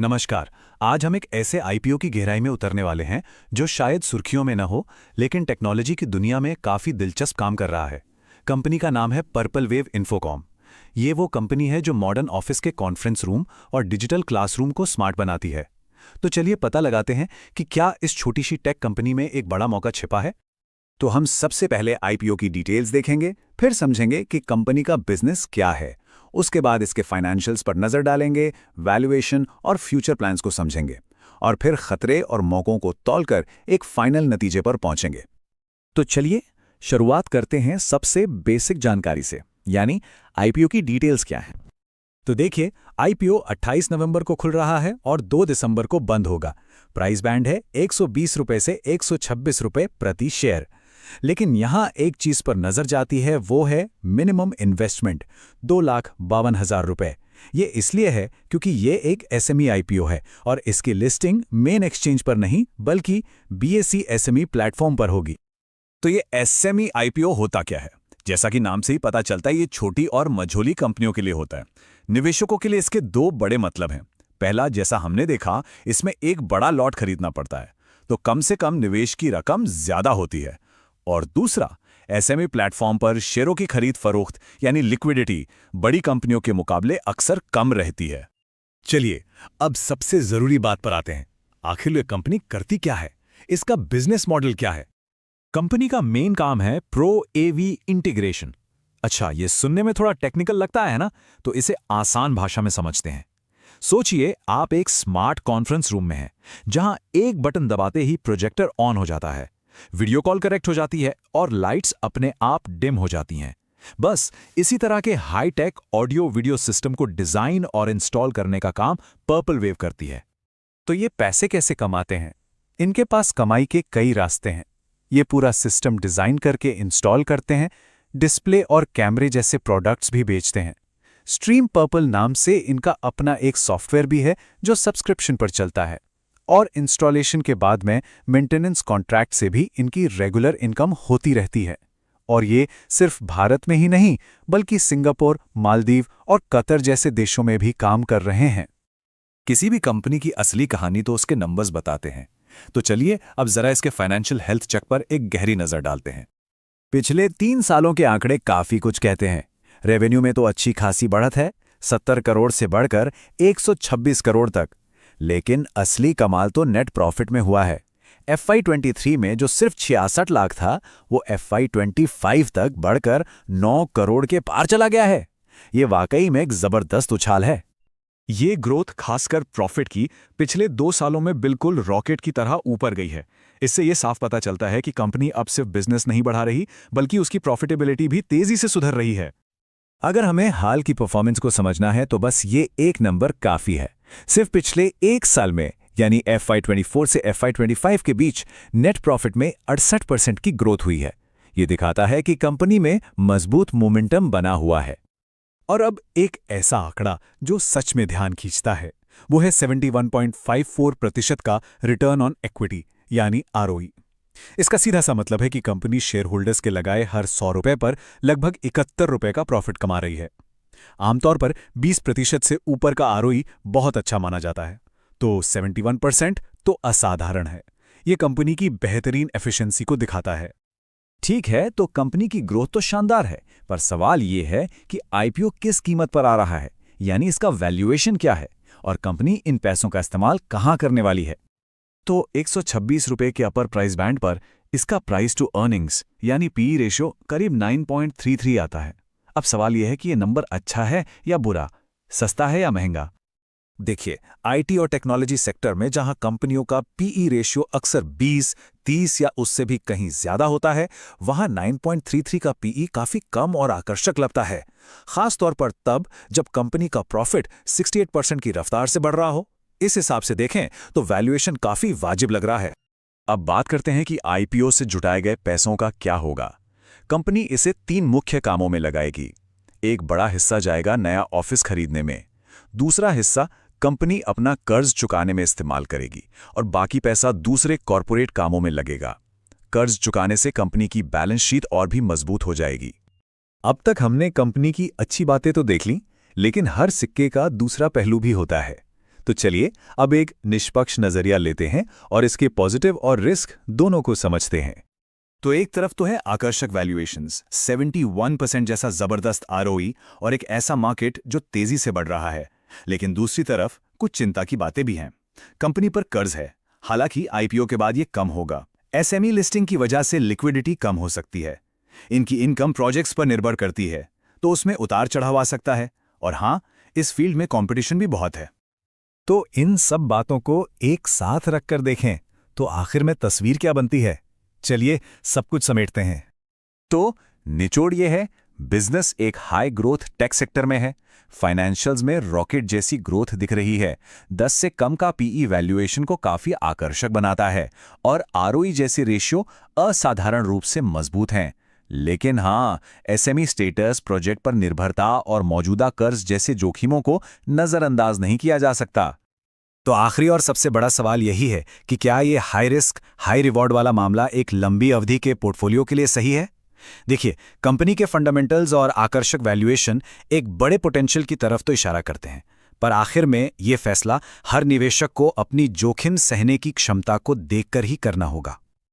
नमस्कार। आज हम एक ऐसे आईपीओ की गहराई में उतरने वाले हैं जो शायद सुर्खियों में न हो, लेकिन टेक्नोलॉजी की दुनिया में काफ़ी दिलचस्प काम कर रहा है। कंपनी का नाम है पर्पल वेव इन्फोकॉम। ये वो कंपनी है जो मॉडर्न ऑफिस के कॉन्फ्रेंस रूम और डिजिटल क्लासरूम को स्मार्ट बनाती है। तो चलिए पता लगाते हैं कि क्या इस छोटी सी टेक कंपनी में एक बड़ा मौका छिपा है। तो हम सबसे पहले आईपीओ की डिटेल्स देखेंगे, फिर समझेंगे कि कंपनी का बिजनेस क्या है। उसके बाद इसके फाइनेंशियल्स पर नजर डालेंगे, वैल्यूएशन और फ्यूचर प्लान्स को समझेंगे, और फिर खतरे और मौकों को तौलकर एक फाइनल नतीजे पर पहुंचेंगे। तो चलिए शुरुआत करते हैं सबसे बेसिक जानकारी से, यानी आईपीओ की डिटेल्स क्या है। तो देखिए, आईपीओ 28 नवंबर को खुल रहा है और 2 दिसंबर को बंद होगा। प्राइस बैंड है 120 रुपए से 126 रुपए प्रति शेयर। लेकिन यहां एक चीज पर नजर जाती है, वो है मिनिमम इन्वेस्टमेंट 2,52,000 रुपए। ये इसलिए है क्योंकि ये एक एसएमई आईपीओ है और इसकी लिस्टिंग मेन एक्सचेंज पर नहीं बल्कि बीएसई एसएमई प्लेटफॉर्म पर होगी। तो ये एसएमई आईपीओ होता क्या है? जैसा कि नाम से ही पता चलता है, ये छोटी और मझोली कंपनियों के लिए होता है। निवेशकों के लिए इसके दो बड़े मतलब हैं। पहला, जैसा हमने देखा, इसमें एक बड़ा लॉट खरीदना पड़ता है, तो कम से कम निवेश की रकम ज्यादा होती है। और दूसरा, एसएमई प्लेटफॉर्म पर शेयरों की खरीद फरोख्त यानी लिक्विडिटी बड़ी कंपनियों के मुकाबले अक्सर कम रहती है। चलिए अब सबसे जरूरी बात पर आते हैं। आखिर ये कंपनी करती क्या है, इसका बिजनेस मॉडल क्या है। कंपनी का मेन काम है प्रो एवी इंटीग्रेशन। अच्छा, ये सुनने में थोड़ा टेक्निकल लगता है ना, तो इसे आसान भाषा में समझते हैं। सोचिए, आप एक स्मार्ट कॉन्फ्रेंस रूम में हैं, जहां एक बटन दबाते ही प्रोजेक्टर ऑन हो जाता है, वीडियो कॉल कनेक्ट हो जाती है और लाइट्स अपने आप डिम हो जाती हैं। बस इसी तरह के हाई-टेक ऑडियो वीडियो सिस्टम को डिजाइन और इंस्टॉल करने का काम पर्पल वेव करती है। तो ये पैसे कैसे कमाते हैं? इनके पास कमाई के कई रास्ते हैं। ये पूरा सिस्टम डिजाइन करके इंस्टॉल करते हैं, डिस्प्ले और कैमरे जैसे प्रोडक्ट्स भी बेचते हैं। स्ट्रीम पर्पल नाम से इनका अपना एक सॉफ्टवेयर भी है जो सब्सक्रिप्शन पर चलता है, और इंस्टॉलेशन के बाद में मेंटेनेंस कॉन्ट्रैक्ट से भी इनकी रेगुलर इनकम होती रहती है। और ये सिर्फ भारत में ही नहीं बल्कि सिंगापुर, मालदीव और कतर जैसे देशों में भी काम कर रहे हैं। किसी भी कंपनी की असली कहानी तो उसके नंबर्स बताते हैं। तो चलिए अब जरा इसके फाइनेंशियल हेल्थ चेक पर एक गहरी नजर डालते हैं। पिछले 3 सालों के आंकड़े काफी कुछ कहते हैं। रेवेन्यू में तो अच्छी खासी बढ़त है, 70 करोड़ से बढ़कर 126 करोड़ तक। लेकिन असली कमाल तो नेट प्रॉफिट में हुआ है। FY23 में जो सिर्फ 66 लाख था, वो FY25 तक बढ़कर 9 करोड़ के पार चला गया है। ये वाकई में एक जबरदस्त उछाल है। ये ग्रोथ, खासकर प्रॉफिट की, पिछले 2 सालों में बिल्कुल रॉकेट की तरह ऊपर गई है। इससे ये साफ पता चलता है कि कंपनी अब सिर्फ बिजनेस नहीं बढ़ा रही, बल्कि उसकी प्रॉफिटेबिलिटी भी तेजी से सुधर रही है। अगर हमें हाल की परफॉर्मेंस को समझना है तो बस ये एक नंबर काफी है। सिर्फ पिछले 1 साल में, यानी FY24 से FY25 के बीच नेट प्रॉफिट में 68% की ग्रोथ हुई है। ये दिखाता है कि कंपनी में मजबूत मोमेंटम बना हुआ है। और अब एक ऐसा आंकड़ा जो सच में ध्यान खींचता है, वो है 71.54% का रिटर्न ऑन इक्विटी यानी ROE। इसका सीधा सा मतलब है कि कंपनी शेयर होल्डर्स के लगाए हर 100 रुपए पर लगभग 71 रुपए का प्रॉफिट कमा रही है। आमतौर पर 20% से ऊपर का ROE बहुत अच्छा माना जाता है, तो 71% तो असाधारण है। ये कंपनी की बेहतरीन एफिशिएंसी को दिखाता है। ठीक है, तो कंपनी की ग्रोथ तो शानदार है, पर सवाल ये है कि आईपीओ किस कीमत पर आ रहा है, यानी इसका वैल्यूएशन क्या है और कंपनी इन पैसों का इस्तेमाल कहां करने वाली है। तो 126 रुपए के अपर प्राइस बैंड पर इसका प्राइस टू अर्निंग्स यानी पीई रेशियो करीब 9.33 आता है। अब सवाल यह है कि यह नंबर अच्छा है या बुरा, सस्ता है या महंगा। देखिए, आईटी और टेक्नोलॉजी सेक्टर में जहां कंपनियों का पीई रेशियो अक्सर 20, 30 या उससे भी कहीं ज्यादा होता है, वहां 9.33 का पीई काफी कम और आकर्षक लगता है, खास तौर पर तब जब कंपनी का प्रॉफिट 68% की रफ्तार से बढ़ रहा हो। इस हिसाब से देखें तो वैल्यूएशन काफी वाजिब लग रहा है। अब बात करते हैं कि आईपीओ से जुटाए गए पैसों का क्या होगा। कंपनी इसे 3 मुख्य कामों में लगाएगी। एक बड़ा हिस्सा जाएगा नया ऑफिस खरीदने में, दूसरा हिस्सा कंपनी अपना कर्ज चुकाने में इस्तेमाल करेगी और बाकी पैसा दूसरे कॉरपोरेट कामों में लगेगा। कर्ज चुकाने से कंपनी की बैलेंस शीट और भी मजबूत हो जाएगी। अब तक हमने कंपनी की अच्छी बातें तो देख ली, लेकिन हर सिक्के का दूसरा पहलू भी होता है। तो चलिए अब एक निष्पक्ष नजरिया लेते हैं और इसके पॉजिटिव और रिस्क दोनों को समझते हैं। तो एक तरफ तो है आकर्षक वैल्यूएशंस, 71% जैसा जबरदस्त आरओई और एक ऐसा मार्केट जो तेजी से बढ़ रहा है। लेकिन दूसरी तरफ कुछ चिंता की बातें भी हैं। कंपनी पर कर्ज है, हालांकि आईपीओ के बाद ये कम होगा। एसएमई लिस्टिंग की वजह से लिक्विडिटी कम हो सकती है। इनकी इनकम प्रोजेक्ट्स पर निर्भर करती है, तो उसमें उतार चढ़ाव आ सकता है। और हाँ, इस फील्ड में कंपटीशन भी बहुत है। तो इन सब बातों को एक साथ रखकर देखें तो आखिर में तस्वीर क्या बनती है? चलिए सब कुछ समेटते हैं। तो निचोड़ ये है, बिजनेस एक हाई ग्रोथ टेक सेक्टर में है। फाइनेंशियल्स में रॉकेट जैसी ग्रोथ दिख रही है। 10 से कम का पीई वैल्यूएशन को काफी आकर्षक बनाता है और आरओई जैसी रेशियो असाधारण रूप से मजबूत हैं। लेकिन हाँ, एसएमई स्टेटस, प्रोजेक्ट पर निर्भरता और मौजूदा कर्ज जैसे जोखिमों को नजरअंदाज नहीं किया जा सकता। तो आखिरी और सबसे बड़ा सवाल यही है कि क्या ये हाई रिस्क हाई रिवॉर्ड वाला मामला एक लंबी अवधि के पोर्टफोलियो के लिए सही है? देखिए, कंपनी के फंडामेंटल्स और आकर्षक वैल्यूएशन एक बड़े पोटेंशियल की तरफ तो इशारा करते हैं, पर आखिर में ये फैसला हर निवेशक को अपनी जोखिम सहने की क्षमता को देखकर ही करना होगा।